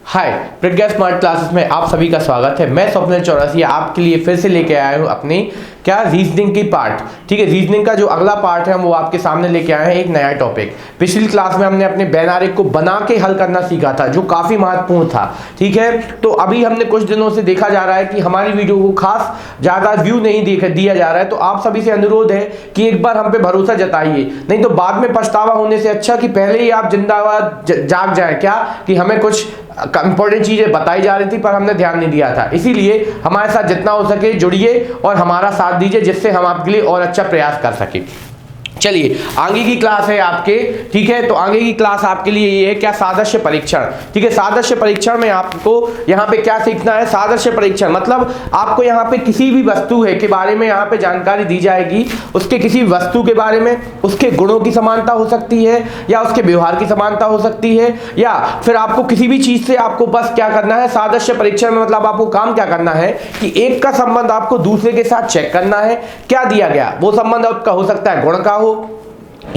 हाय, प्रज्ञा smart classes में आप सभी का स्वागत है। मैं स्वप्निल चौरसिया आपके लिए फिर से लेके आया हूँ अपनी रीजनिंग की पार्ट। ठीक है, रीजनिंग का जो अगला पार्ट है वो आपके सामने लेके आए हैं एक नया टॉपिक। पिछली क्लास में हमने अपने बैनारिक को बना के हल करना सीखा था जो काफी महत्वपूर्ण था। ठीक है, तो अभी हमने कुछ दिनों से देखा जा रहा है कि हमारी वीडियो को खास ज्यादा व्यू नहीं दिया जा रहा है, तो आप सभी से अनुरोध है कि एक बार हम पे भरोसा जताइए, नहीं तो बाद में पछतावा होने से अच्छा कि पहले ही आप जिंदाबाद जाग जाए क्या कि हमें कुछ इंपॉर्टेंट चीजें बताई जा रही थी पर हमने ध्यान नहीं दिया था। इसीलिए हमारे साथ जितना हो सके जुड़िए और हमारा साथ दीजिए जिससे हम आपके लिए और अच्छा प्रयास कर सकें। चलिए, आगे की क्लास है आपके। ठीक है, तो आगे की क्लास आपके लिए ये है क्या, सादृश्य परीक्षण। ठीक है, सादृश्य परीक्षण में आपको यहाँ पे क्या सीखना है। सादृश्य परीक्षण मतलब आपको यहाँ पे किसी भी वस्तु है के बारे में यहाँ पे जानकारी दी जाएगी, उसके किसी वस्तु के बारे में, उसके गुणों की समानता हो सकती है या उसके व्यवहार की समानता हो सकती है, या फिर आपको किसी भी चीज से आपको बस क्या करना है सादृश्य परीक्षण में, मतलब आपको काम क्या करना है कि एक का संबंध आपको दूसरे के साथ चेक करना है। क्या दिया गया वो संबंध आपका हो सकता है गुण का हो,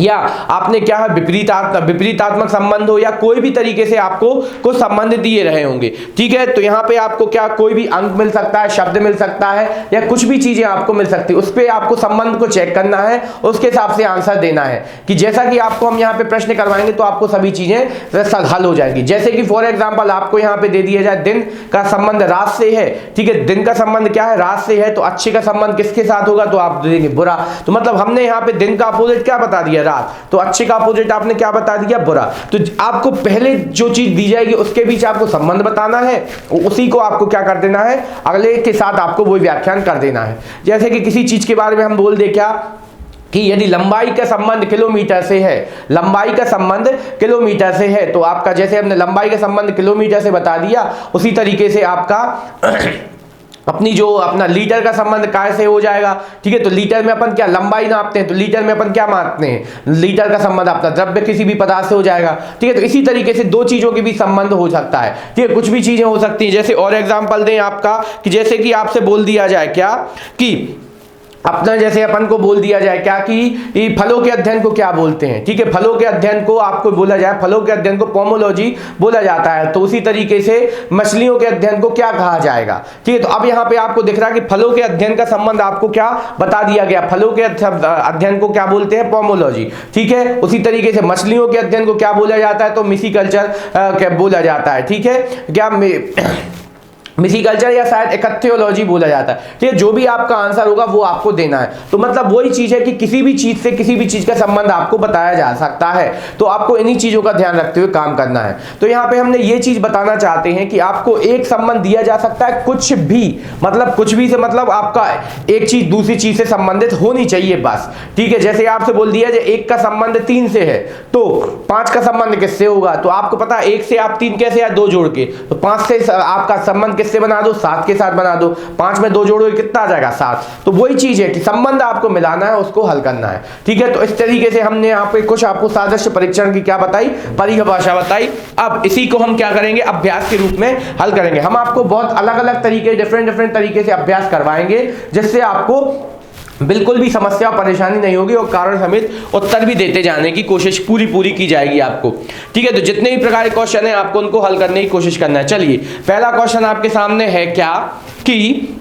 या आपने क्या है विपरीतात्मक संबंध हो, या कोई भी तरीके से आपको कुछ संबंध दिए रहे होंगे। ठीक है, तो यहाँ पे आपको क्या कोई भी अंक मिल सकता है, शब्द मिल सकता है, या कुछ भी चीजें आपको मिल सकती है, उस पर आपको संबंध को चेक करना है, उसके हिसाब से आंसर देना है। कि जैसा कि आपको हम यहाँ पे प्रश्न करवाएंगे तो आपको सभी चीजें हल हो जाएंगी। जैसे कि फॉर एग्जाम्पल आपको यहाँ पे दे दिया जाए दिन का संबंध रात से है। ठीक है, दिन का संबंध क्या है, रात से है, तो अच्छे का संबंध किसके साथ होगा, तो आप देंगे बुरा। तो मतलब हमने यहाँ पे दिन का अपोजिट क्या बता दिया, रात, तो अच्छे का अपोजिट आपने क्या बता दिया, बुरा। तो आपको पहले जो चीज दी जाएगी उसके बीच आपको संबंध बताना है, उसी को आपको क्या कर देना है, अगले के साथ आपको वही व्याख्यान कर देना है। जैसे कि किसी चीज के बारे में हम बोल दे क्या कि यदि लंबाई का संबंध किलोमीटर से है, लंबाई का संबंध किलोमीटर से है, तो आपका जैसे हमने लंबाई का संबंध किलोमीटर से बता दिया, उसी तरीके से आपका अपना लीटर का संबंध काय से हो जाएगा। ठीक है, तो लीटर में अपन क्या लंबाई नापते हैं, तो लीटर में अपन क्या मापते हैं, लीटर का संबंध अपना द्रव्य किसी भी पदार्थ से हो जाएगा। ठीक है, तो इसी तरीके से दो चीजों के बीच संबंध हो सकता है। ठीक है, कुछ भी चीजें हो सकती हैं। जैसे और एग्जांपल दें आपका कि जैसे कि आपसे बोल दिया जाए क्या कि अपना जैसे अपन को बोल दिया जाए क्या कि फलों के अध्ययन को क्या बोलते हैं। ठीक है, फलों के अध्ययन को आपको बोला जाए, फलों के अध्ययन को पोमोलॉजी बोला जाता है, तो उसी तरीके से मछलियों के अध्ययन को क्या कहा जाएगा। ठीक है, तो अब यहाँ पे आपको दिख रहा है कि फलों के अध्ययन का संबंध आपको क्या बता दिया गया, फलों के अध्ययन को क्या बोलते हैं, पोमोलॉजी। ठीक है, उसी तरीके से मछलियों के अध्ययन को क्या बोला जाता है, तो मिसिकल्चर बोला जाता है। ठीक है, क्या मिसिकल्चर या शायद इकथ्योलॉजी बोला जाता है। ठीक है, जो भी आपका आंसर होगा वो आपको देना है। तो मतलब वही चीज है कि किसी भी चीज से किसी भी चीज का संबंध आपको बताया जा सकता है, तो आपको इन्हीं चीजों का ध्यान रखते हुए काम करना है। तो यहाँ पे हमने ये चीज बताना चाहते हैं कि आपको एक संबंध दिया जा सकता है, कुछ भी मतलब कुछ भी से मतलब आपका एक चीज दूसरी चीज से संबंधित होनी चाहिए बस। ठीक है, जैसे आपसे बोल दिया जाए एक का संबंध 3 से है, तो 5 का संबंध किससे होगा, तो आपको पता है 1 से आप 3 कैसे आए, 2 जोड़ के, तो 5 से आपका संबंध किससे बना दो, 7 के साथ बना दो। 5 में 2 जोड़ोगे कितना आ जाएगा, 7। तो वही चीज है कि संबंध आपको मिलाना है, उसको हल करना है। ठीक है, तो इस तरीके से हमने यहाँ पे कुछ आपको सादृश्य परीक्षण की क्या बताई, परिभाषा बताई। अब इसी को हम क्या करेंगे, अभ्यास के रूप में हल करेंगे। हम आपको बहुत अलग अलग तरीके डिफरेंट तरीके से अभ्यास करवाएंगे जिससे आपको बिल्कुल भी समस्या परेशानी नहीं होगी और कारण समेत उत्तर भी देते जाने की कोशिश पूरी की जाएगी आपको। ठीक है, तो जितने भी प्रकार के क्वेश्चन है आपको उनको हल करने की कोशिश करना है। चलिए, पहला क्वेश्चन आपके सामने है क्या कि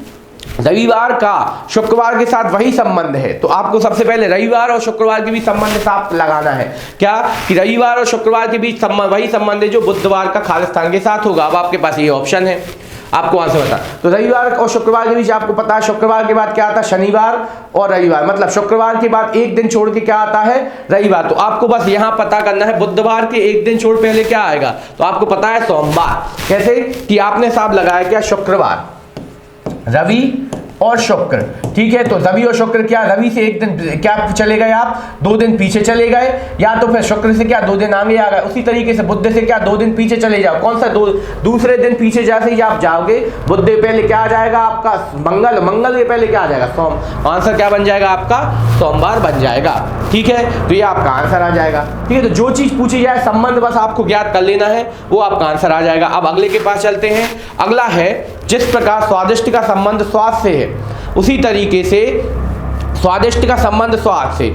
रविवार का शुक्रवार के साथ वही संबंध है, तो आपको सबसे पहले रविवार और शुक्रवार के बीच संबंध साफ लगाना है। क्या कि रविवार और शुक्रवार के बीच वही संबंध है जो बुधवार का खालिस्तान के साथ होगा। अब आपके पास ये ऑप्शन है, आपको आंसर बता। तो रविवार और शुक्रवार के बीच आपको पता है शुक्रवार के बाद क्या आता है, शनिवार और रविवार, मतलब शुक्रवार के बाद एक दिन छोड़ के क्या आता है, रविवार। तो आपको बस यहां पता करना है बुधवार के एक दिन छोड़ पहले क्या आएगा, तो आपको पता है सोमवार। कैसे कि आपने साहब लगाया क्या, शुक्रवार, रवि और शुक्र। ठीक है, तो रवि और शुक्र क्या, रवि से एक दिन क्या चले गए आप, 2 दिन पीछे चले गए, या तो फिर शुक्र से क्या 2 दिन आगे आ गए। उसी तरीके से बुध से क्या 2 दिन पीछे चले जाओ, कौन सा दूसरे दिन पीछे जैसे ही आप जाओगे, बुध पहले क्या आ जाएगा आपका, मंगल के पहले क्या आ जाएगा, सोम। आंसर क्या बन जाएगा आपका, सोमवार बन जाएगा। ठीक है, तो ये आपका आंसर आ जाएगा। ठीक है, तो जो चीज पूछी जाए संबंध बस आपको ज्ञात कर लेना है, वो आपका आंसर आ जाएगा। अब अगले के पास चलते हैं। अगला है जिस प्रकार स्वादिष्ट का संबंध स्वाद से है, उसी तरीके से स्वादिष्ट का संबंध स्वाद से।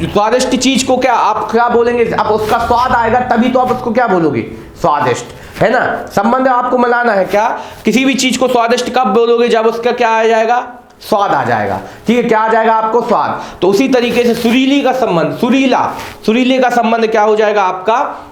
स्वादिष्ट चीज को क्या आप क्या बोलेंगे, अब उसका स्वाद आएगा तभी तो आप उसको क्या बोलोगे, स्वादिष्ट। है ना। संबंध आपको मिलाना है क्या, किसी भी चीज को स्वादिष्ट कब बोलोगे, जब उसका क्या आ जाएगा, स्वाद आ जाएगा, ठीक है, क्या आ जाएगा आपको, स्वाद। तो उसी तरीके से सुरीली का संबंध, सुरीले का संबंध क्या हो जाएगा आपका,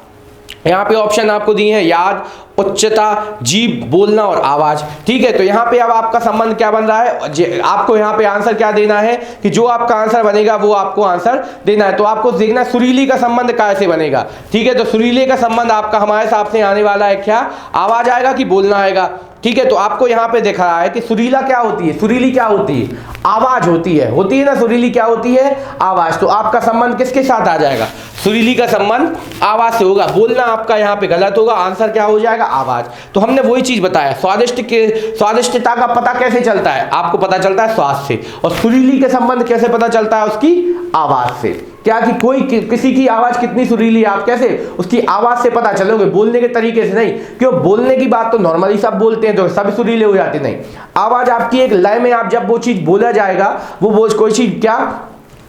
यहाँ पे ऑप्शन आपको दिए हैं, याद, उच्चता, जीभ, बोलना और आवाज, ठीक है। तो यहाँ पे अब आपका संबंध क्या बन रहा है, आपको यहाँ पे आंसर क्या देना है कि जो आपका आंसर बनेगा वो आपको आंसर देना है। तो आपको देखना सुरीली का संबंध कैसे बनेगा, ठीक है। तो सुरीले का संबंध आपका हमारे हिसाब से आने वाला है क्या, आवाज आएगा कि बोलना आएगा, ठीक है। तो आपको यहाँ पे दिख रहा है कि सुरीला क्या होती है, सुरीली क्या होती है, आवाज होती है ना, सुरीली क्या होती है, आवाज। तो आपका संबंध किसके साथ आ जाएगा, सुरीली का संबंध आवाज से होगा। बोलना आपका यहाँ पे गलत होगा, आंसर क्या हो जाएगा, आवाज। तो हमने वही चीज बताया, स्वादिष्टता का पता कैसे चलता है, आपको पता चलता है स्वाद से, और सुरीली के संबंध कैसे पता चलता है, उसकी आवाज से। क्या कि किसी की आवाज कितनी सुरीली है, आप कैसे उसकी आवाज से पता चलोगे, बोलने के तरीके से नहीं। क्यों, बोलने की बात तो नॉर्मली सब बोलते हैं तो सब सुरीले हो जाते, नहीं। आवाज आपकी एक लय में, आप जब वो चीज बोला जाएगा, वो कोई चीज क्या,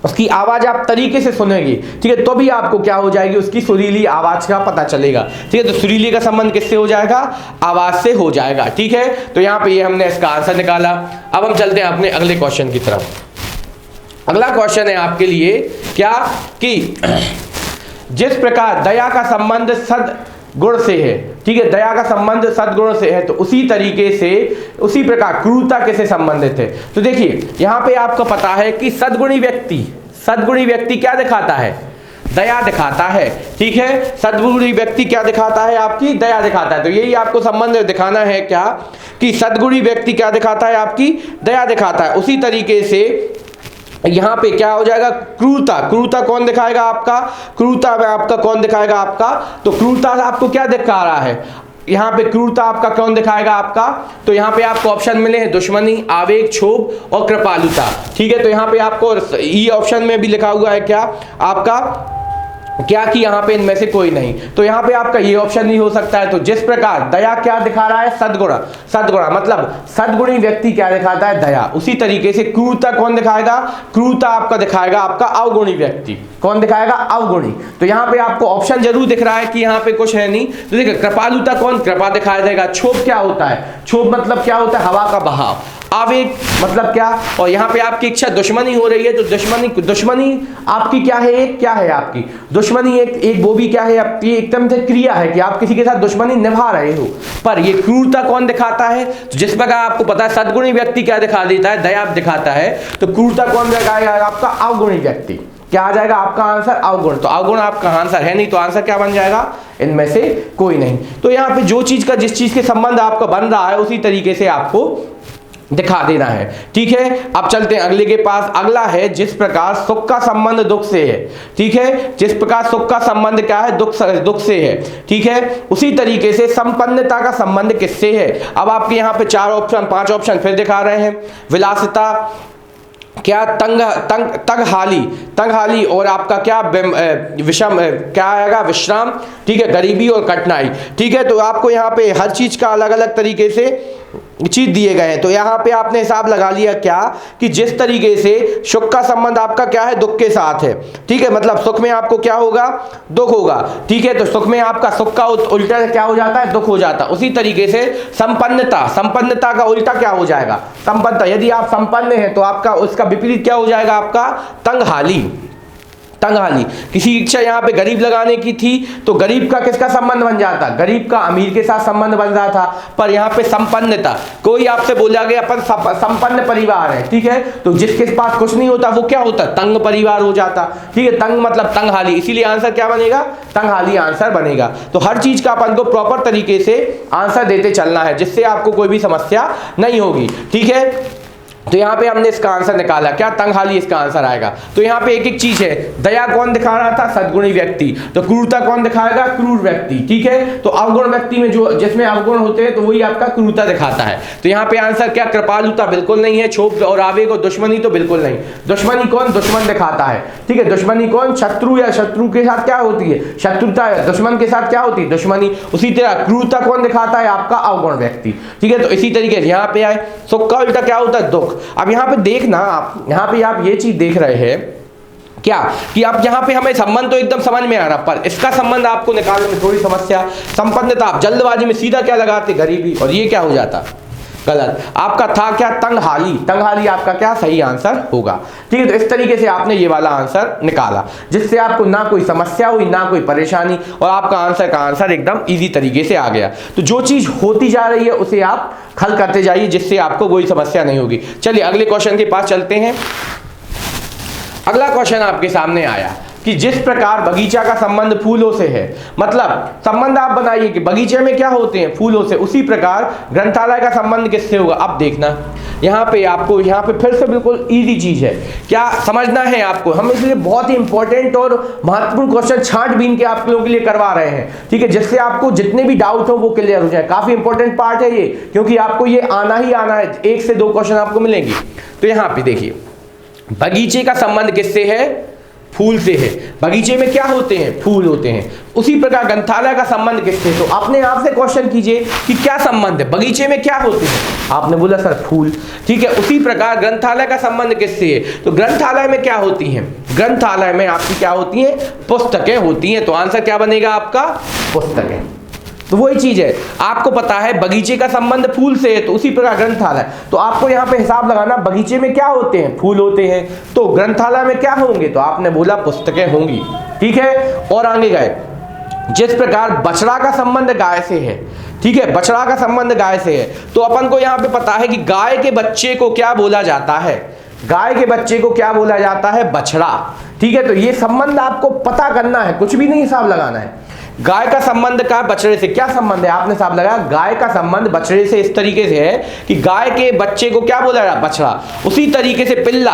उसकी आवाज आप तरीके से सुनेंगे, ठीक है, तो भी आपको क्या हो जाएगी, उसकी सुरीली आवाज का पता चलेगा, ठीक है। तो सुरीली का संबंध किससे हो जाएगा, आवाज से हो जाएगा, ठीक है। तो यहाँ पे ये हमने इसका आंसर निकाला। अब हम चलते हैं अपने अगले क्वेश्चन की तरफ। अगला क्वेश्चन है आपके लिए क्या कि जिस प्रकार दया का संबंध सद्गुण से है, ठीक है, दया का संबंध सद्गुण से है, तो उसी तरीके से उसी प्रकार क्रूरता किससे संबंधित है। तो देखिए यहाँ पे आपको पता है कि सद्गुणी व्यक्ति क्या दिखाता है, दया दिखाता है, ठीक है। सद्गुणी व्यक्ति क्या दिखाता है, आपकी दया दिखाता है। तो यही आपको संबंध दिखाना है क्या कि सद्गुणी व्यक्ति क्या दिखाता है, आपकी दया दिखाता है। उसी तरीके से यहाँ पे क्या हो जाएगा, क्रूरता कौन दिखाएगा आपका, क्रूरता में आपका कौन दिखाएगा आपका, तो क्रूरता आपको क्या दिखा रहा है, यहाँ पे क्रूरता आपका कौन दिखाएगा आपका, तो यहाँ पे आपको ऑप्शन मिले हैं, दुश्मनी, आवेग, क्षोभ और कृपालुता, ठीक है। तो यहाँ पे आपको ई ऑप्शन में भी लिखा हुआ है क्या आपका, क्या कि यहाँ पे इनमें से कोई नहीं, तो यहाँ पे आपका ये ऑप्शन नहीं हो सकता है। तो जिस प्रकार दया क्या दिखा रहा है, सद्गुणा मतलब सद्गुणी व्यक्ति क्या दिखाता है, दया। उसी तरीके से क्रूरता कौन दिखाएगा, क्रूरता आपका दिखाएगा आपका अवगुणी व्यक्ति, कौन दिखाएगा, अवगुणी। तो यहाँ पे आपको ऑप्शन जरूर दिख रहा है कि यहाँ पे कुछ है नहीं। तो देखिए कृपालुता कौन, कृपा दिखाया जाएगा। क्षोभ क्या होता है, क्षोभ मतलब क्या होता है, हवा का बहाव। आवेग मतलब क्या, और यहाँ पे आपकी इच्छा, दुश्मनी हो रही है तो दुश्मनी आपकी क्या है आपकी दुश्मनी, एक वो भी क्या है आपकी, एकदम से क्रिया है कि आप किसी के साथ दुश्मनी निभा रहे हो। पर ये क्रूरता कौन दिखाता है, तो जिस प्रकार आपको पता है सद्गुणी व्यक्ति क्या दिखा देता है, दया दिखाता है, तो क्रूरता कौन दिखाएगा आपका, अवगुणी व्यक्ति। क्या आ जाएगा आपका आंसर, अवगुण। तो अवगुण आपका आंसर है नहीं, तो आंसर क्या बन जाएगा, इनमें से कोई नहीं। तो यहाँ पे जो चीज का जिस चीज के संबंध आपका बन रहा है उसी तरीके से आपको दिखा देना है, ठीक है। अब चलते हैं अगले के पास। अगला है जिस प्रकार सुख का संबंध दुख से है, ठीक है, जिस प्रकार सुख का संबंध क्या है, दुख से है, ठीक है। उसी तरीके से संपन्नता का संबंध किससे है। अब आपके यहाँ पे 5 ऑप्शन फिर दिखा रहे हैं, विलासिता, क्या तंगहाली और आपका क्या क्या आएगा, विश्राम, ठीक है, गरीबी और कठिनाई, ठीक है। तो आपको यहाँ पे हर चीज का अलग अलग तरीके से चीज दिए गए हैं। तो यहाँ पे आपने हिसाब लगा लिया क्या कि जिस तरीके से सुख का संबंध आपका क्या है, दुख के साथ है, ठीक है, मतलब सुख में आपको क्या होगा, दुख होगा, ठीक है। तो सुख में आपका सुख का उल्टा क्या हो जाता है, दुख हो जाता है। उसी तरीके से संपन्नता का उल्टा क्या हो जाएगा, संपन्नता। यदि आप संपन्न हैं तो आपका उसका विपरीत क्या हो जाएगा, आपका तंगहाली। किसी इच्छा यहाँ पे गरीब लगाने की थी तो गरीब का किसका संबंध बन जाता, गरीब का अमीर के साथ संबंध बन रहा था। पर यहाँ पे संपन्नता, कोई आपसे बोला गया अपन संपन्न परिवार है, ठीक है, तो जिसके पास कुछ नहीं होता वो क्या होता, तंग परिवार हो जाता, ठीक है। तंग मतलब तंगहाली, इसीलिए आंसर क्या बनेगा, तंगहाली आंसर बनेगा। तो हर चीज का अपन को प्रॉपर तरीके से आंसर देते चलना है, जिससे आपको कोई भी समस्या नहीं होगी, ठीक है। तो यहाँ पे हमने इसका आंसर निकाला, क्या तंगहाली इसका आंसर आएगा। तो यहाँ पे एक एक चीज है, दया कौन दिखा रहा था, सद्गुणी व्यक्ति, तो क्रूरता कौन दिखाएगा, क्रूर व्यक्ति, ठीक है। तो अवगुण व्यक्ति में जो जिसमें अवगुण होते हैं तो वही आपका क्रूरता दिखाता है। तो यहाँ पे आंसर क्या, कृपालुता बिल्कुल नहीं है, क्षोभ और आवेग और दुश्मनी तो बिल्कुल नहीं। दुश्मनी कौन, दुश्मन दिखाता है, ठीक है। दुश्मनी कौन, शत्रु, या शत्रु के साथ क्या होती है, शत्रुता, दुश्मन के साथ क्या होती है, दुश्मनी। उसी तरह क्रूरता कौन दिखाता है, आपका अवगुण व्यक्ति, ठीक है। तो इसी तरीके से यहाँ पे आए, सुख का उल्टा क्या होता है, दुख। अब यहाँ पे देखना आप, यहाँ पे आप ये चीज देख रहे हैं क्या कि आप यहाँ पे हमें संबंध तो एकदम समझ में आ रहा, पर इसका संबंध आपको निकालने में थोड़ी समस्या। संपन्नता आप जल्दबाजी में सीधा क्या लगाते, गरीबी, और ये क्या हो जाता, गलत। आपका था क्या, तंगहाली। तंगहाली आपका क्या सही आंसर होगा। ठीक है, तो इस तरीके से आपने ये वाला आंसर निकाला, जिससे आपको ना कोई समस्या हुई ना कोई परेशानी, और आपका आंसर का आंसर एकदम इजी तरीके से आ गया। तो जो चीज होती जा रही है उसे आप हल करते जाइए, जिससे आपको कोई समस्या नहीं होगी। चलिए अगले क्वेश्चन के पास चलते हैं। अगला क्वेश्चन आपके सामने आया कि जिस प्रकार बगीचा का संबंध फूलों से है, मतलब संबंध आप बनाइए कि बगीचे में क्या होते हैं, फूलों से, उसी प्रकार ग्रंथालय का संबंध किससे होगा। अब देखना यहाँ पे आपको, यहाँ पे फिर से बिल्कुल इजी चीज है, क्या समझना है आपको। हम इसलिए बहुत ही इंपॉर्टेंट और महत्वपूर्ण क्वेश्चन छांट-बीन के आप लोगों के लिए करवा रहे हैं, ठीक है, जिससे आपको जितने भी डाउट हो वो क्लियर हो जाए। काफी इंपॉर्टेंट पार्ट है ये, क्योंकि आपको ये आना ही आना है, 1 से 2 क्वेश्चन आपको मिलेंगे। तो यहाँ पे देखिए, बगीचे का संबंध किससे है, फूल से है। बगीचे में क्या होते हैं, फूल होते हैं। उसी प्रकार ग्रंथालय का संबंध किससे, तो अपने आप से क्वेश्चन कीजिए कि क्या संबंध है, बगीचे में क्या होते हैं, आपने बोला सर फूल, ठीक है। उसी प्रकार ग्रंथालय का संबंध किससे है, तो ग्रंथालय में क्या होती हैं, ग्रंथालय में आपकी क्या होती हैं, पुस्तकें होती हैं। तो आंसर क्या बनेगा आपका, पुस्तकें। तो वही चीज है, आपको पता है बगीचे का संबंध फूल से है, तो उसी प्रकार ग्रंथालय, तो आपको यहाँ पे हिसाब लगाना, बगीचे में क्या होते हैं, फूल होते हैं, तो ग्रंथालय में क्या होंगे, तो आपने बोला पुस्तकें होंगी, ठीक है। और आगे गए, जिस प्रकार बछड़ा का संबंध गाय से है, ठीक है, बछड़ा का संबंध गाय से है, तो अपन को यहाँ पे पता है कि गाय के बच्चे को क्या बोला जाता है, गाय के बच्चे को क्या बोला जाता है, बछड़ा, ठीक है। तो ये संबंध आपको पता करना है, कुछ भी नहीं हिसाब लगाना है। गाय का संबंध का बछड़े से क्या संबंध है, आपने हिसाब लगाया, गाय का संबंध बछड़े से इस तरीके से है कि गाय के बच्चे को क्या बोला जाता है, बछड़ा। उसी तरीके से पिल्ला,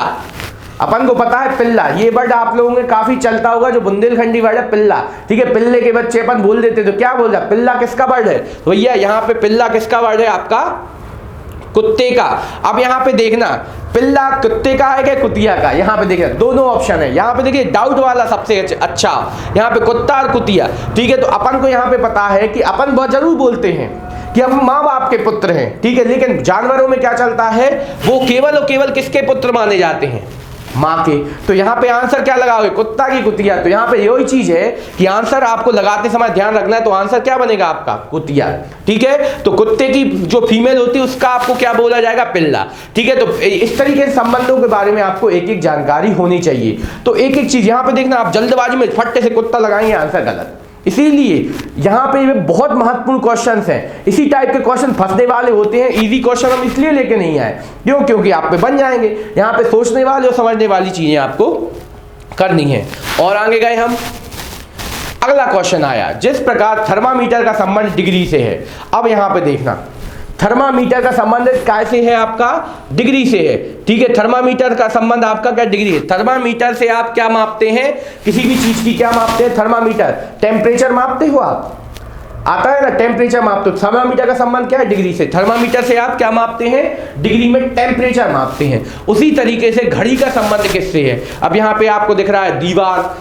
अपन को पता है पिल्ला, ये वर्ड आप लोगों में काफी चलता होगा, जो बुंदेलखंडी वर्ड है पिल्ला, ठीक है। पिल्ले के बच्चे अपन बोल देते, तो क्या बोल रहा, पिल्ला किसका वर्ड है, तो भैया यहाँ पे पिल्ला किसका वर्ड है, आपका कुत्ते का। अब यहाँ पे देखना, पिल्ला कुत्ते का है क्या कुतिया का, यहाँ पे देखिए दोनों ऑप्शन है। यहाँ पे देखिए डाउट वाला सबसे अच्छा, यहाँ पे कुत्ता और कुतिया, ठीक है। तो अपन को यहाँ पे पता है कि अपन बहुत जरूर बोलते हैं कि हम माँ बाप के पुत्र हैं, ठीक है, लेकिन जानवरों में क्या चलता है, वो केवल और केवल किसके पुत्र माने जाते हैं, माँ के। तो यहाँ पे आंसर क्या लगाओगे, कुत्ता की कुतिया। तो यहाँ पे यही चीज है कि आंसर आपको लगाते समय ध्यान रखना है, तो आंसर क्या बनेगा आपका, कुतिया, ठीक है। तो कुत्ते की जो फीमेल होती है उसका आपको क्या बोला जाएगा, पिल्ला, ठीक है। तो इस तरीके से संबंधों के बारे में आपको एक एक जानकारी होनी चाहिए। तो एक एक चीज यहाँ पे देखना, आप जल्दबाजी में फट्टे से कुत्ता लगाएंगे, आंसर गलत। इसीलिए यहाँ पे ये बहुत महत्वपूर्ण क्वेश्चंस हैं, इसी टाइप के क्वेश्चन फंसने वाले होते हैं। इजी क्वेश्चन हम इसलिए लेके नहीं आए, क्यों, क्योंकि आप पे बन जाएंगे। यहाँ पे सोचने वाले और समझने वाली चीजें आपको करनी है। और आगे गए हम, अगला क्वेश्चन आया, जिस प्रकार थर्मामीटर का संबंध डिग्री से है। अब यहाँ पे देखना, थर्मामीटर का संबंध काय से है, आपका डिग्री से है, ठीक है। थर्मामीटर का संबंध आपका क्या, डिग्री है। थर्मामीटर से आप क्या मापते हैं, किसी भी चीज की क्या मापते हैं, थर्मामीटर, टेम्परेचर मापते हो आप, आता है ना, टेम्परेचर मापते हो। थर्मामीटर का संबंध क्या है, डिग्री से। थर्मामीटर से आप क्या मापते हैं, डिग्री में टेम्परेचर मापते हैं। उसी तरीके से घड़ी का संबंध किससे है। अब यहाँ पे आपको दिख रहा है दीवार,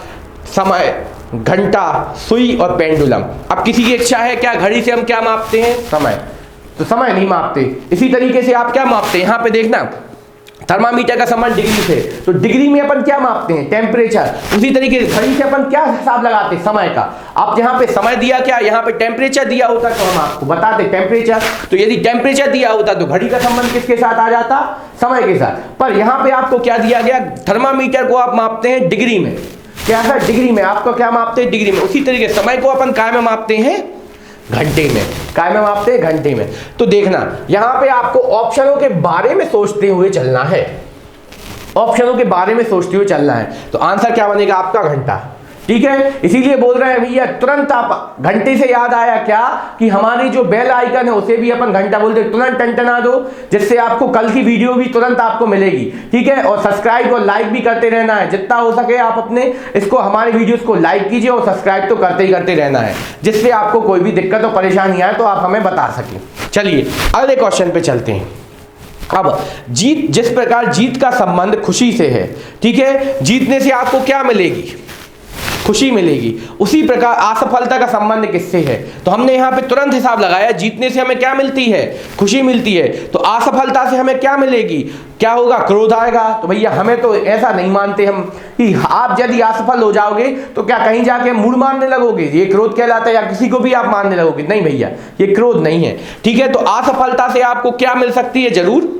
समय, घंटा, सुई और पेंडुलम। अब किसी की इच्छा है क्या, घड़ी से हम क्या मापते हैं, समय, तो समय नहीं मापते। इसी तरीके से आप क्या मापते हैं, यहाँ पे देखना, थर्मामीटर का संबंध डिग्री से, तो डिग्री में अपन क्या मापते हैं, टेम्परेचर। उसी तरीके से घड़ी से अपन क्या हिसाब लगाते हैं, समय का। आप यहाँ पे समय दिया क्या, यहाँ पे टेम्परेचर दिया होता तो हम आपको बताते टेम्परेचर। तो यदि टेम्परेचर दिया होता तो घड़ी का संबंध किसके साथ आ जाता, समय के साथ। पर यहाँ पे आपको क्या दिया गया, थर्मामीटर को आप मापते हैं डिग्री में, क्या है, डिग्री में। आपको क्या मापते हैं, डिग्री में। उसी तरीके समय को अपन काय में मापते हैं, घंटे में। काय में मापते हैं, घंटे में। तो देखना, यहां पे आपको ऑप्शनों के बारे में सोचते हुए चलना है, ऑप्शनों के बारे में सोचते हुए चलना है। तो आंसर क्या बनेगा आपका, घंटा, ठीक है। इसीलिए बोल रहे हैं भैया, तुरंत आप घंटे से याद आया क्या कि हमारी जो बेल आइकन है उसे भी अपन घंटा बोलते हैं, तुरंत टंटना दो, जिससे आपको कल की वीडियो भी तुरंत आपको मिलेगी, ठीक है। और सब्सक्राइब और लाइक भी करते रहना है, जितना हो सके आप अपने इसको, हमारे वीडियोस को लाइक कीजिए और सब्सक्राइब तो करते ही करते रहना है, जिससे आपको कोई भी दिक्कत और परेशानी आए तो आप हमें बता सकें। चलिए अगले क्वेश्चन पे चलते हैं। अब जीत, जिस प्रकार जीत का संबंध खुशी से है, ठीक है, जीतने से आपको क्या मिलेगी, खुशी मिलेगी। उसी प्रकार असफलता का संबंध किससे है? तो हमने यहाँ पे तुरंत हिसाब लगाया, जीतने से हमें क्या मिलती है? खुशी मिलती है। तो असफलता से हमें क्या मिलेगी? क्या होगा? क्रोध आएगा। तो भैया हमें तो ऐसा नहीं मानते हम कि आप यदि असफल हो जाओगे तो क्या कहीं जाके मूड मारने लगोगे, ये क्रोध कहलाता है, या किसी को भी आप मारने लगोगे? नहीं भैया, ये क्रोध नहीं है। ठीक है, तो असफलता से आपको क्या मिल सकती है? जरूर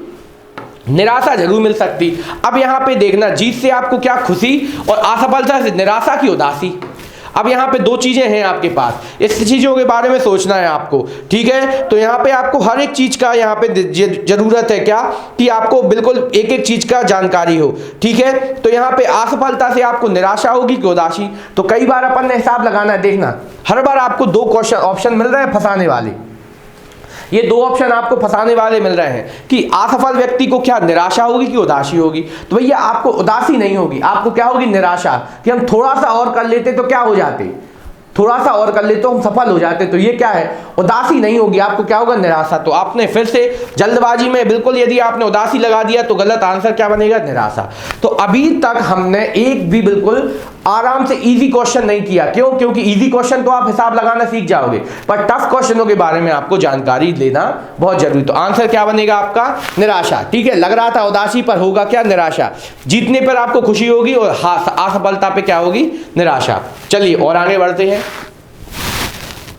निराशा जरूर मिल सकती। अब यहां पे देखना, जीत से आपको क्या? खुशी, और असफलता से निराशा की उदासी। अब यहाँ पे दो चीजें हैं आपके पास, इस चीजों के बारे में सोचना है आपको। ठीक है, तो यहाँ पे आपको हर एक चीज का यहाँ पे जरूरत है क्या कि आपको बिल्कुल एक एक चीज का जानकारी हो। ठीक है, तो यहाँ पे असफलता से आपको निराशा होगी कि उदासी? तो कई बार अपन ने हिसाब लगाना है, देखना हर बार आपको दो क्वेश्चन ऑप्शन मिल रहे हैं फंसाने वाले। ये दो ऑप्शन आपको फंसाने वाले मिल रहे हैं कि असफल व्यक्ति को क्या निराशा होगी कि उदासी होगी? तो भैया आपको उदासी नहीं होगी, आपको क्या होगी? निराशा, कि हम थोड़ा सा और कर लेते तो क्या हो जाते, थोड़ा सा और कर ले तो हम सफल हो जाते। तो ये क्या है? उदासी नहीं होगी, आपको क्या होगा? निराशा। तो आपने फिर से जल्दबाजी में बिल्कुल यदि आपने उदासी लगा दिया तो गलत आंसर क्या बनेगा? निराशा। तो अभी तक हमने एक भी बिल्कुल आराम से इजी क्वेश्चन नहीं किया। क्यों? क्योंकि इजी क्वेश्चन तो आप हिसाब लगाना सीख जाओगे, पर टफ क्वेश्चनों के बारे में आपको जानकारी लेना बहुत जरूरी। तो आंसर क्या बनेगा आपका? निराशा। ठीक है, लग रहा था उदासी, पर होगा क्या? निराशा। जीतने पर आपको खुशी होगी और असफलता पे क्या होगी? निराशा। चलिए और आगे बढ़ते हैं।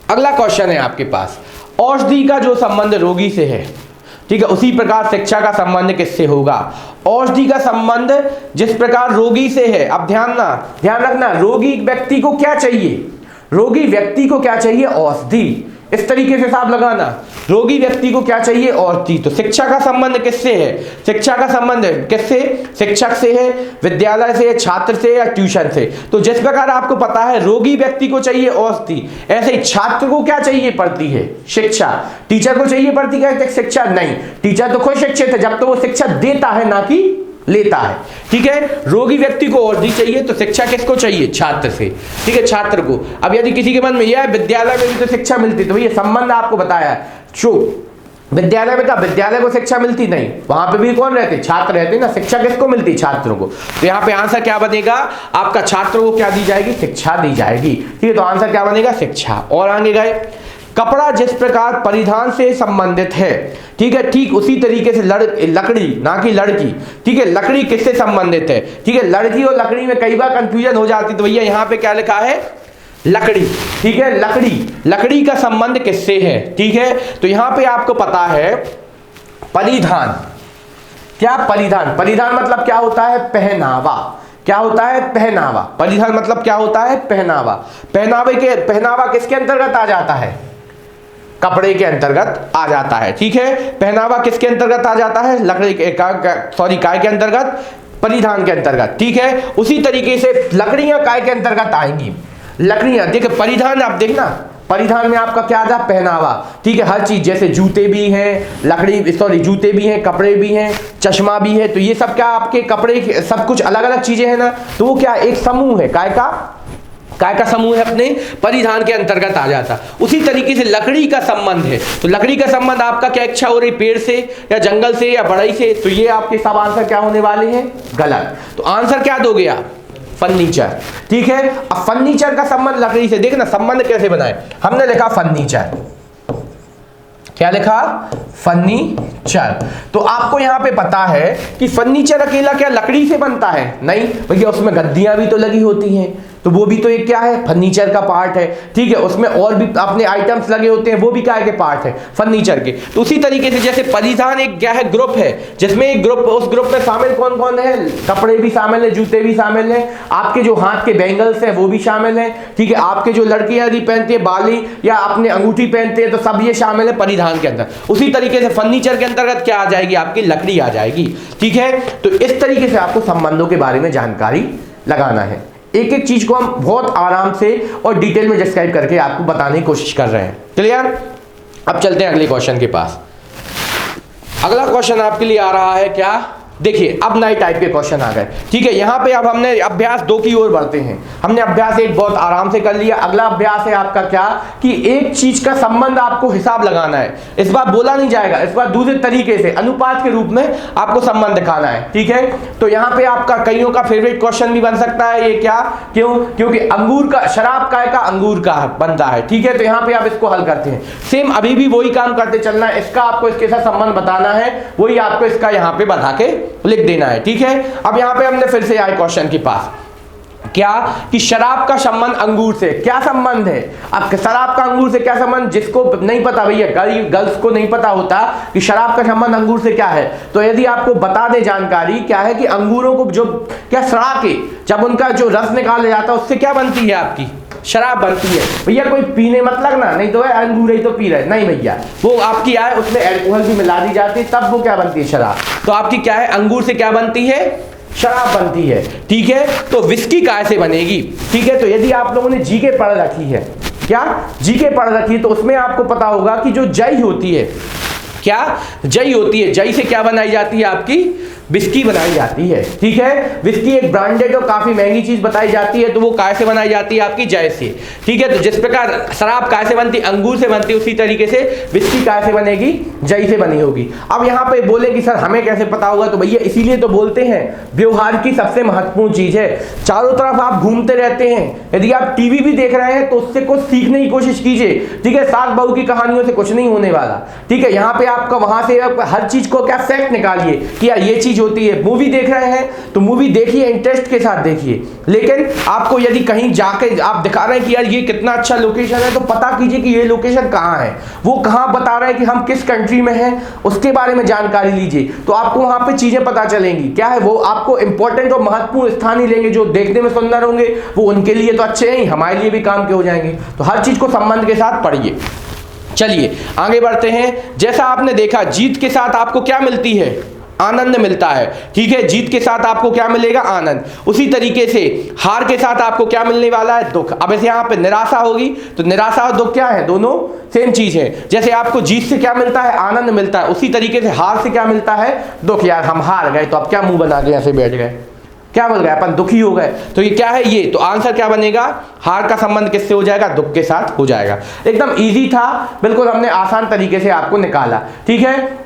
अगला क्वेश्चन है आपके पास, औषधि का जो संबंध रोगी से है, ठीक है, उसी प्रकार शिक्षा का संबंध किससे होगा? औषधि का संबंध जिस प्रकार रोगी से है, अब ध्यान रखना, रोगी व्यक्ति को क्या चाहिए? रोगी व्यक्ति को क्या चाहिए? औषधि। इस तरीके से हिसाब लगाना, रोगी व्यक्ति को क्या चाहिए? औषधि। तो शिक्षा का संबंध किससे है? शिक्षा का संबंध किससे? शिक्षक से है, विद्यालय से, छात्र से, या ट्यूशन से। तो जिस प्रकार आपको पता है रोगी व्यक्ति को चाहिए औषधि, ऐसे ही छात्र को क्या चाहिए पड़ती है? शिक्षा। टीचर को चाहिए पड़ती है शिक्षा? नहीं, टीचर तो खुद शिक्षित है जब तो वो शिक्षा देता है ना कि लेता है। ठीक है, रोगी व्यक्ति को औषधि चाहिए तो शिक्षा किसको चाहिए? छात्र से। ठीक है, छात्र को। अब यदि किसी के मन में यह है विद्यालय में भी तो शिक्षा मिलती, तो ये संबंध आपको बताया है। विद्यालय में क्या विद्यालय को शिक्षा मिलती? नहीं, वहां पे भी कौन रहते? छात्र रहते ना। शिक्षा किसको मिलती? छात्रों को। तो यहाँ पे आंसर क्या बनेगा आपका? छात्रों को क्या दी जाएगी? शिक्षा दी जाएगी। ठीक है, तो आंसर क्या बनेगा? शिक्षा। और आगे गए, कपड़ा जिस प्रकार परिधान से संबंधित है, ठीक है, ठीक उसी तरीके से लकड़ी, ना कि लड़की। ठीक है, लकड़ी किससे संबंधित है? ठीक है, लड़की और लकड़ी में कई बार कंफ्यूजन हो जाती, तो भैया यहाँ पे क्या लिखा है? लकड़ी। ठीक है, लकड़ी का संबंध किससे है? ठीक है, तो यहाँ पे आपको पता है परिधान। क्या? परिधान। परिधान मतलब क्या होता है? पहनावा। क्या होता है? पहनावा। परिधान मतलब क्या होता है? पहनावा। पहनावा किसके अंतर्गत आ जाता है? कपड़े के अंतर्गत आ जाता है। ठीक है, पहनावा किसके अंतर्गत आ जाता है? लकड़ी के काय के अंतर्गत? परिधान के अंतर्गत। ठीक है, उसी तरीके से लकड़ियां काय के अंतर्गत आएंगी? लकड़ियां। देखिए परिधान, आप देखना परिधान में आपका क्या आता? पहनावा। ठीक है, हर चीज, जैसे जूते भी हैं, जूते भी हैं, कपड़े भी हैं, चश्मा भी है, तो ये सब क्या आपके कपड़े, सब कुछ अलग अलग चीजें हैं ना। तो वो क्या? एक समूह है, काय का समूह है, अपने परिधान के अंतर्गत आ जाता। उसी तरीके से लकड़ी का संबंध है, तो लकड़ी का संबंध आपका क्या इच्छा हो रही? पेड़ से या जंगल से या बढ़ई से? तो ये आपके सब आंसर क्या होने वाले हैं? गलत। तो आंसर क्या दोगे आप? फर्नीचर। ठीक है, अब फर्नीचर का संबंध लकड़ी से, देखना संबंध कैसे बनाए। हमने लिखा फर्नीचर, क्या लिखा? फर्नीचर। तो आपको यहां पे पता है कि फर्नीचर अकेला क्या लकड़ी से बनता है? नहीं भैया, उसमें गद्दियां भी तो लगी होती हैं, तो वो भी तो एक क्या है? फर्नीचर का पार्ट है। ठीक है, उसमें और भी अपने आइटम्स लगे होते हैं, वो भी क्या के पार्ट है? फर्नीचर के। तो उसी तरीके से जैसे परिधान एक क्या है? ग्रुप है, जिसमें एक ग्रुप, उस ग्रुप में शामिल कौन कौन है? कपड़े भी शामिल है, जूते भी शामिल है, आपके जो हाथ के बैंगल्स हैं वो भी शामिल है। ठीक है, आपके जो लड़कियां यदि पहनती है बाली या अपने अंगूठी पहनते हैं, तो सब ये शामिल है परिधान के अंदर। उसी तरीके से फर्नीचर के अंतर्गत क्या आ जाएगी? आपकी लकड़ी आ जाएगी। ठीक है, तो इस तरीके से आपको संबंधों के बारे में जानकारी लगाना है। एक एक चीज को हम बहुत आराम से और डिटेल में डिस्क्राइब करके आपको बताने की कोशिश कर रहे हैं। क्लियर? अब चलते हैं अगले क्वेश्चन के पास। अगला क्वेश्चन आपके लिए आ रहा है क्या? देखिए अब नए टाइप के क्वेश्चन आ गए, ठीक है। यहाँ पे अब हमने अभ्यास 2 की ओर बढ़ते हैं। हमने अभ्यास 1 बहुत आराम से कर लिया। अगला अभ्यास है आपका क्या कि एक चीज का संबंध आपको हिसाब लगाना है। इस बार बोला नहीं जाएगा, इस बार दूसरे तरीके से अनुपात के रूप में आपको संबंध दिखाना है, ठीक है। तो यहाँ पे आपका कईयों का फेवरेट क्वेश्चन भी बन सकता है ये, क्या क्यों, क्योंकि अंगूर का शराब काय का अंगूर का बनता है, ठीक है। तो यहाँ पे आप इसको हल करते हैं, सेम अभी भी वही काम करते चलना है। इसका आपको इसके साथ संबंध बताना है, वही आपको इसका यहाँ पे बता के लिख देना है, ठीक है। अब यहां पे हमने फिर से आए क्वेश्चन के पास, क्या कि शराब का संबंध अंगूर से क्या संबंध है। अब शराब का अंगूर से क्या संबंध, जिसको नहीं पता भैया, गर्ल्स को नहीं पता होता कि शराब का संबंध अंगूर से क्या है, तो यदि आपको बता दे जानकारी क्या है कि अंगूरों को जो क्या सड़ा के जब उनका जो रस निकाला जाता है उससे क्या बनती है, आपकी शराब बनती है। भैया कोई पीने मत लगना, नहीं तो अंगूर ही तो पी रहे, नहीं भैया, वो आपकी है उसमें अल्कोहल भी मिला दी जाती है, तब वो क्या बनती है, शराब। तो आपकी क्या है, अंगूर से क्या बनती है, शराब बनती है, ठीक है। तो विस्की काय से बनेगी, ठीक है। तो यदि आप लोगों ने जीके पढ़ रखी है, क्या जीके पढ़ रखी है, तो उसमें आपको पता होगा कि जो जई होती है, क्या जई होती है, जई से क्या बनाई जाती है, आपकी विस्की बनाई जाती है, ठीक है। विस्की एक ब्रांडेड और काफी महंगी चीज बताई जाती है, तो वो काय से बनाई जाती है, आपकी जय से, ठीक है। तो जिस प्रकार शराब काय से बनती, अंगूर से बनती, उसी तरीके से विस्की काय से बनेगी, जय से बनी होगी। अब यहाँ पे बोले कि सर हमें कैसे पता होगा, तो भैया इसीलिए तो बोलते हैं व्यवहार की सबसे महत्वपूर्ण चीज है। चारों तरफ आप घूमते रहते हैं, यदि आप टीवी भी देख रहे हैं तो उससे कुछ सीखने की कोशिश कीजिए, ठीक है। सास बहू की कहानियों से कुछ नहीं होने वाला, ठीक है। यहाँ पे आपका वहां से हर चीज को क्या फैक्ट निकालिए कि यार ये चीज होती है। मूवी देख रहे हैं तो मूवी देखिए, इंटरेस्ट के साथ देखिए, लेकिन आपको यदि कहीं जाके आप दिखा रहे हैं कि यार ये कितना अच्छा लोकेशन है, तो पता कीजिए कि ये लोकेशन कहाँ है, वो कहाँ बता रहे हैं कि हम किस कंट्री में हैं, उसके बारे में जानकारी लीजिए, तो आपको वहां पे चीजें पता चलेंगी। क्या है वो आपको इंपॉर्टेंट और महत्वपूर्ण स्थान ही लेंगे, जो देखने में सुंदर होंगे वो उनके लिए तो अच्छे हैं, हमारे लिए भी काम के हो जाएंगे। तो हर चीज को संबंध के साथ पढ़िए। चलिए आगे बढ़ते हैं। जैसा आपने देखा जीत के साथ आपको क्या मिलती है, आनंद मिलता है, ठीक है। जीत के साथ आपको क्या मिलेगा, आनंद। उसी तरीके से हार के साथ आपको क्या मिलने वाला है, दुख। अब ऐसे यहाँ पे निराशा होगी तो निराशा और दुख क्या है, दोनों सेम चीज है। जैसे आपको जीत से क्या मिलता है, आनंद मिलता है, उसी तरीके से हार से क्या मिलता है, दुख। यार हम हार गए तो अब क्या मुंह बना के ऐसे बैठ गए, क्या बोल गए, अपन दुखी हो गए, तो ये क्या है, ये तो आंसर क्या बनेगा, हार का संबंध किससे हो जाएगा, दुख के साथ हो जाएगा। एकदम इजी था, बिल्कुल हमने आसान तरीके से आपको निकाला, ठीक है।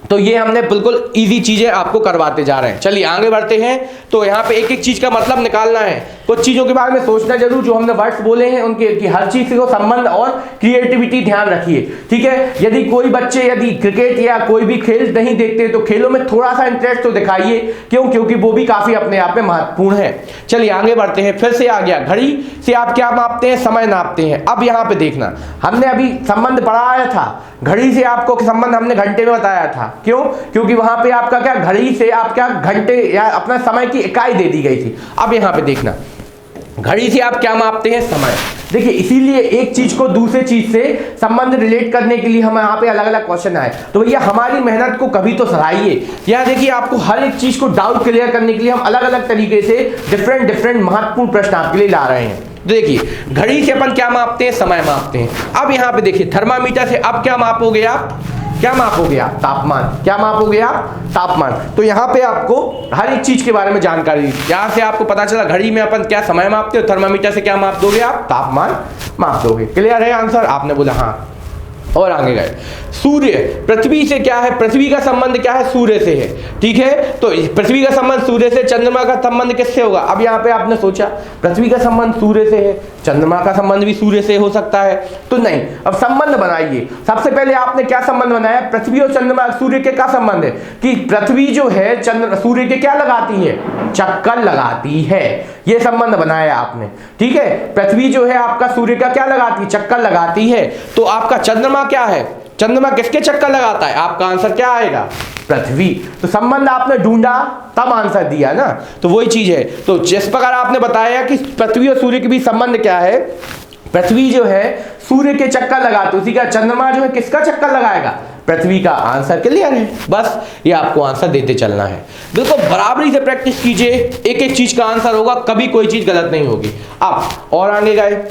तो ये हमने बिल्कुल इजी चीजें आपको करवाते जा रहे हैं। चलिए आगे बढ़ते हैं। तो यहाँ पे एक एक चीज का मतलब निकालना है, कुछ चीजों के बारे में सोचना जरूर, जो हमने वर्ड्स बोले हैं उनके की हर चीज को संबंध और क्रिएटिविटी ध्यान रखिए, ठीक है। यदि कोई बच्चे यदि क्रिकेट या कोई भी खेल नहीं देखते तो खेलों में थोड़ा सा इंटरेस्ट तो दिखाइए, क्यों, क्योंकि वो भी काफी अपने आप में महत्वपूर्ण है। चलिए आगे बढ़ते हैं। फिर से आ गया, घड़ी से आप क्या मापते हैं, समय नापते हैं। अब यहाँ पे देखना, हमने अभी संबंध पढ़ाया था, घड़ी से आपको संबंध हमने घंटे में बताया था, क्यों, क्योंकि वहां पे आपका क्या, घड़ी से आप क्या घंटे या अपना समय की इकाई दे दी गई थी। अब यहां पे देखना, घड़ी से आप क्या मापते हैं, समय। देखिए इसीलिए एक चीज को दूसरे चीज से संबंध रिलेट करने के लिए हम यहाँ पे अलग अलग क्वेश्चन आए, तो भैया हमारी मेहनत को कभी तो सराहिए। यहाँ देखिए आपको हर एक चीज को डाउट क्लियर करने के लिए हम अलग अलग तरीके से डिफरेंट महत्वपूर्ण प्रश्न आपके लिए ला रहे हैं। देखिए घड़ी से अपन क्या मापते हैं, समय मापते हैं। अब यहाँ पे देखिए थर्मामीटर से अब क्या मापोगे आप, क्या मापोगे आप, तापमान। क्या मापोगे आप, तापमान। तो यहाँ पे आपको हर एक चीज के बारे में जानकारी, यहाँ से आपको पता चला घड़ी में अपन क्या समय मापते हो, थर्मामीटर से क्या माप दोगे आप, तापमान माप दोगे। क्लियर है आंसर, आपने बोला हाँ। और आगे गए, सूर्य पृथ्वी से क्या है, पृथ्वी का संबंध क्या है, सूर्य से है, ठीक है। तो पृथ्वी का संबंध सूर्य से, चंद्रमा का संबंध किससे होगा। अब यहाँ पे आपने सोचा पृथ्वी का संबंध सूर्य से है, चंद्रमा का संबंध भी सूर्य से हो सकता है, तो नहीं। अब संबंध बनाइए। सबसे पहले आपने क्या संबंध बनाया, पृथ्वी और चंद्रमा सूर्य के क्या संबंध है, कि पृथ्वी जो है चंद्र सूर्य के क्या लगाती है, चक्कर लगाती है, ये संबंध बनाया आपने, ठीक है। पृथ्वी जो है आपका सूर्य का क्या लगाती है, चक्कर लगाती है। तो आपका चंद्रमा क्या है, चंद्रमा किसके चक्कर लगाता है, आपका आंसर क्या आएगा, पृथ्वी। तो संबंध आपने ढूंढा तब आंसर दिया ना, तो वही चीज है। तो जिस प्रकार आपने बताया कि पृथ्वी और सूर्य के बीच संबंध क्या है, पृथ्वी जो है सूर्य के चक्कर लगाती है, उसी का चंद्रमा जो है किसका चक्कर लगाएगा, पृथ्वी का। आंसर क्लियर है, बस ये आपको आंसर देते चलना है। बिल्कुल बराबरी से प्रैक्टिस कीजिए, एक एक चीज का आंसर होगा, कभी कोई चीज गलत नहीं होगी। अब और आगे गए,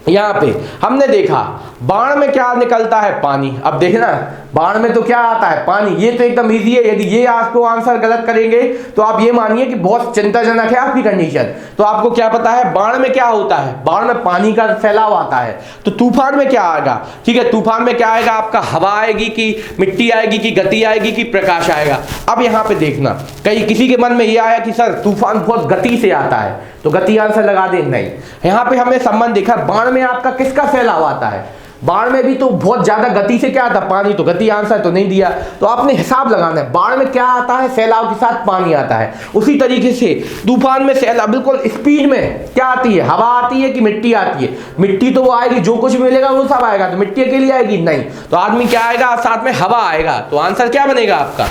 यहाँ पे हमने देखा बाण में क्या निकलता है, पानी। अब देखना बाण में तो क्या आता है, पानी। ये तो एकदम इजी है। यदि ये आपको आंसर गलत करेंगे तो आप ये मानिए कि बहुत चिंताजनक है आपकी कंडीशन। तो आपको क्या पता है बाण में क्या होता है, बाण में पानी का फैलाव आता है। तो तूफान में क्या आएगा, ठीक है, तूफान में क्या आएगा आपका, हवा आएगी कि मिट्टी आएगी कि गति आएगी कि प्रकाश आएगा। अब यहाँ पे देखना कहीं किसी के मन में ये आया कि सर तूफान बहुत गति से आता है, तो गति आंसर लगा दे, नहीं। यहाँ पे हमने संबंध देखा, बाण में आपका किसका फैलाव आता है, बाण में भी तो बहुत ज्यादा गति से क्या आता है, पानी। तो गति आंसर तो नहीं दिया, तो आपने हिसाब लगाना है। बाण में क्या आता है, फैलाव के साथ पानी आता है। उसी तरीके से तूफान में फैलाव बिल्कुल स्पीड में क्या आती है, हवा आती है कि मिट्टी आती है। मिट्टी तो वो आएगी, जो कुछ मिलेगा वो सब आएगा, तो मिट्टी अकेली आएगी नहीं। तो आदमी क्या आएगा, साथ में हवा आएगा। तो आंसर क्या बनेगा आपका,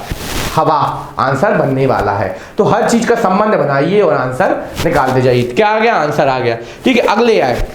हवा आंसर बनने वाला है। तो हर चीज का संबंध बनाइए और आंसर निकालते जाइए। क्या आ गया, आंसर आ गया। ठीक है, अगले आए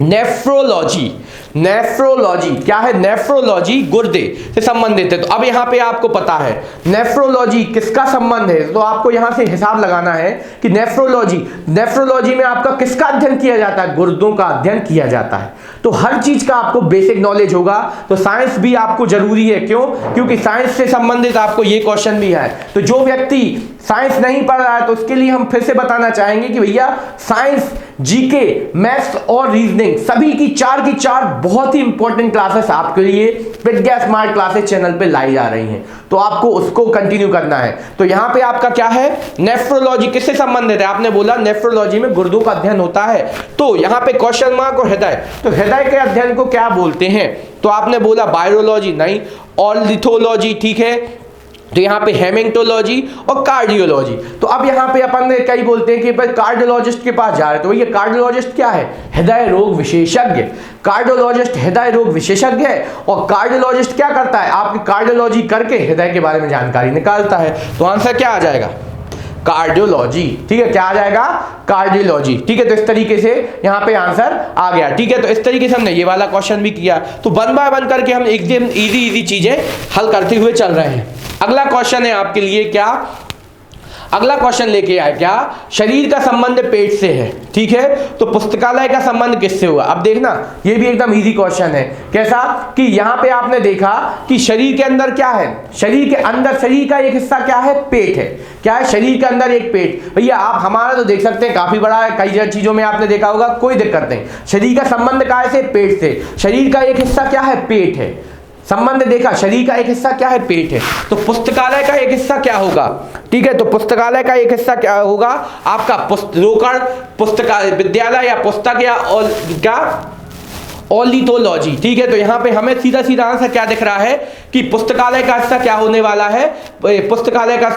नेफ्रोलॉजी। नेफ्रोलॉजी क्या है, नेफ्रोलॉजी गुर्दे से संबंधित है। तो अब यहाँ पे आपको पता है नेफ्रोलॉजी किसका संबंध है, तो आपको यहाँ से हिसाब लगाना है कि नेफ्रोलॉजी में आपका किसका अध्ययन किया जाता है, गुर्दों का अध्ययन किया जाता है। तो हर चीज का आपको बेसिक नॉलेज होगा। तो साइंस भी आपको जरूरी है, क्यों, क्योंकि साइंस से संबंधित आपको ये क्वेश्चन भी है। तो जो व्यक्ति साइंस नहीं पढ़ रहा है तो उसके लिए हम फिर से बताना चाहेंगे कि भैया साइंस, जीके, मैथ्स और रीजनिंग सभी की चार बहुत ही इंपॉर्टेंट क्लासेस आपके लिए विद्या स्मार्ट क्लासेस चैनल पे लाई जा रही हैं। तो आपको उसको कंटिन्यू करना है। तो यहाँ पे आपका क्या है, नेफ्रोलॉजी किससे संबंधित है, आपने बोला नेफ्रोलॉजी में गुर्दों का अध्ययन होता है। तो यहाँ पे क्वेश्चन मार्क और हृदय, तो हृदय के अध्ययन को क्या बोलते हैं, तो आपने बोला बायोलॉजी नहीं, ऑर्निथोलॉजी, ठीक है। तो यहाँ पे हेमेटोलॉजी और कार्डियोलॉजी। तो अब यहाँ पे अपन कई बोलते हैं कि भाई कार्डियोलॉजिस्ट के पास जा रहे हैं, तो ये कार्डियोलॉजिस्ट क्या है, हृदय रोग विशेषज्ञ। कार्डियोलॉजिस्ट हृदय रोग विशेषज्ञ है, और कार्डियोलॉजिस्ट क्या करता है, आपकी कार्डियोलॉजी करके हृदय के बारे में जानकारी निकालता है। तो आंसर क्या आ जाएगा, कार्डियोलॉजी। ठीक है, क्या आ जाएगा, कार्डियोलॉजी। ठीक है, तो इस तरीके से यहाँ पे आंसर आ गया। ठीक है, तो इस तरीके से हमने ये वाला क्वेश्चन भी किया। तो वन बाय वन करके हम एकदम इजी चीजें हल करते हुए चल रहे हैं। अगला क्वेश्चन है आपके लिए क्या, अगला क्वेश्चन लेके आए क्या, शरीर का संबंध पेट से है। ठीक है, तो पुस्तकालय का संबंध किससे हुआ। अब देखना ये भी एकदम इजी क्वेश्चन है। कैसा कि यहाँ पे आपने देखा कि शरीर के अंदर क्या है, शरीर के अंदर शरीर का एक हिस्सा क्या है, पेट है। क्या है, शरीर के अंदर एक पेट। भैया आप हमारा तो देख सकते हैं काफी बड़ा है, कई चीजों में आपने देखा होगा, कोई दिक्कत नहीं। शरीर का संबंध क्या है, पेट से। शरीर का एक हिस्सा क्या है, पेट है। संबंध देखा, शरीर का एक हिस्सा क्या है, पेट है। तो पुस्तकालय का एक हिस्सा क्या होगा, ठीक है, तो पुस्तकालय का एक हिस्सा क्या होगा आपका, रोकड़ पुस्तकालय, विद्यालय या पुस्तक या और क्या, ऑर्निथोलॉजी। ठीक है, तो यहाँ पे हमें सीधा सीधा आंसर क्या दिख रहा है कि पुस्तकालय का हिस्सा क्या होने वाला है, पुस्तकालय का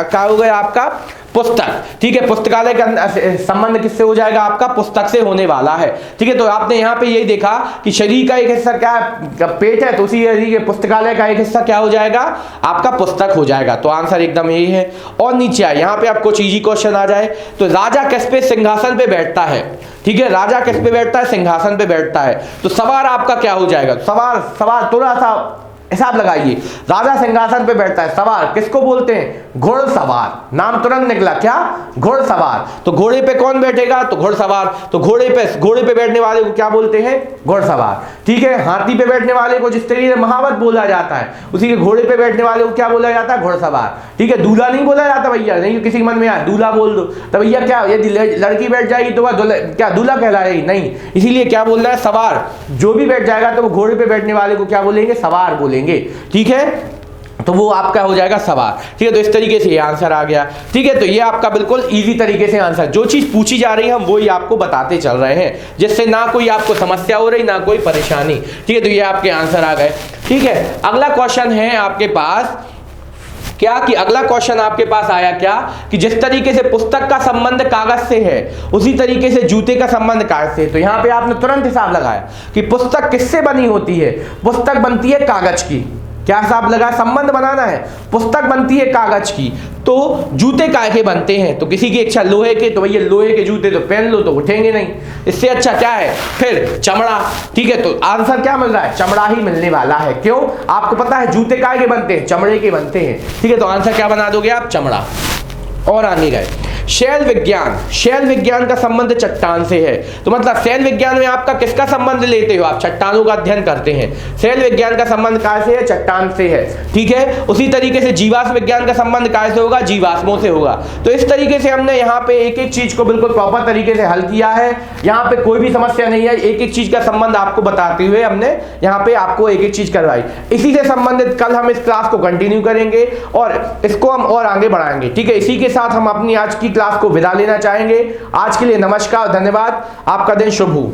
क्या हो गया आपका, पुस्तक। ठीक है, पुस्तकालय का संबंध किससे हो जाएगा आपका, पुस्तक से होने वाला है। ठीक है, तो आपने यहाँ पे यही देखा कि शरीर का एक हिस्सा क्या है, पेट है, तो उसी पुस्तकालय का एक हिस्सा क्या हो जाएगा आपका, पुस्तक हो जाएगा। तो आंसर एकदम यही है। और नीचे आए, यहाँ पे आपको इजी क्वेश्चन आ जाए, तो राजा किस पे सिंहासन पे बैठता है। ठीक है, राजा किस पे बैठता है, सिंहासन पे बैठता है। तो सवार आपका क्या हो जाएगा, सवार थोड़ा सा हिसाब लगाइए। राजा सिंहासन पे बैठता है, सवार किसको बोलते हैं, घोड़सवार। नाम तुरंत निकला, क्या, घोड़सवार। तो घोड़े पे कौन बैठेगा, तो घोड़सवार। तो घोड़े पे बैठने वाले को क्या बोलते हैं, घोड़सवार। ठीक है, हाथी पे बैठने वाले को जिस तरीके से महावत बोला जाता है, उसी के घोड़े पे बैठने वाले को क्या बोला जाता है, घोड़सवार। ठीक है, दूल्हा नहीं बोला जाता भैया, नहीं किसी के मन में आया दूल्हा बोल दो तो भैया क्या, यदि लड़की बैठ जाएगी तो वह क्या दूल्हा कहलाएगी, नहीं। इसीलिए क्या बोल रहा है, सवार। जो भी बैठ जाएगा तो वो घोड़े पे बैठने वाले को क्या बोलेंगे, सवार बोलेंगे। ठीक है, तो वो आपका हो जाएगा सवार। ठीक है, तो इस तरीके से ये आंसर आ गया। ठीक है, तो ये आपका बिल्कुल इजी तरीके से आंसर, जो चीज पूछी जा रही है हम वो ही आपको बताते चल रहे हैं, जिससे ना कोई आपको समस्या हो रही ना कोई परेशानी। ठीक है, तो ये आपके आंसर आ गए। ठीक है, अगला क्वेश्चन है आपके पास क्या, कि अगला क्वेश्चन आपके पास आया क्या, कि जिस तरीके से पुस्तक का संबंध कागज से है उसी तरीके से जूते का संबंध कागज से। तो यहाँ पे आपने तुरंत हिसाब लगाया कि पुस्तक किससे बनी होती है, पुस्तक बनती है कागज की। क्या हिसाब लगा, संबंध बनाना है, पुस्तक बनती है कागज की। तो जूते काय के बनते हैं, तो किसी की इच्छा लोहे के, तो भैया लोहे के जूते तो पहन लो तो उठेंगे नहीं। इससे अच्छा क्या है, फिर चमड़ा। ठीक है, तो आंसर क्या मिल रहा है, चमड़ा ही मिलने वाला है। क्यों, आपको पता है जूते काय के बनते हैं, चमड़े के बनते हैं। ठीक है, तो आंसर क्या बना दोगे आप, चमड़ा। और आगे गए, शैल विज्ञान, शैल विज्ञान का संबंध चट्टान से है। तो मतलब शैल विज्ञान में आपका किसका संबंध लेते हो, आप चट्टानों का अध्ययन करते हैं। शैल विज्ञान का संबंध कहां से है, चट्टान से है, ठीक है। उसी तरीके से जीवाश्म विज्ञान का संबंध कहां से होगा, जीवाश्मों से होगा। तो इस तरीके से हमने यहाँ पे एक एक चीज को बिल्कुल प्रॉपर तरीके से हल किया है। यहाँ पे कोई भी समस्या नहीं है, एक एक चीज का संबंध आपको बताते हुए हमने यहाँ पे आपको एक एक चीज करवाई। इसी से संबंधित कल हम इस क्लास को कंटिन्यू करेंगे और इसको हम और आगे बढ़ाएंगे, ठीक है। इसी के साथ हम अपनी आज की क्लास को विदा लेना चाहेंगे। आज के लिए नमस्कार, धन्यवाद, आपका दिन शुभ हो।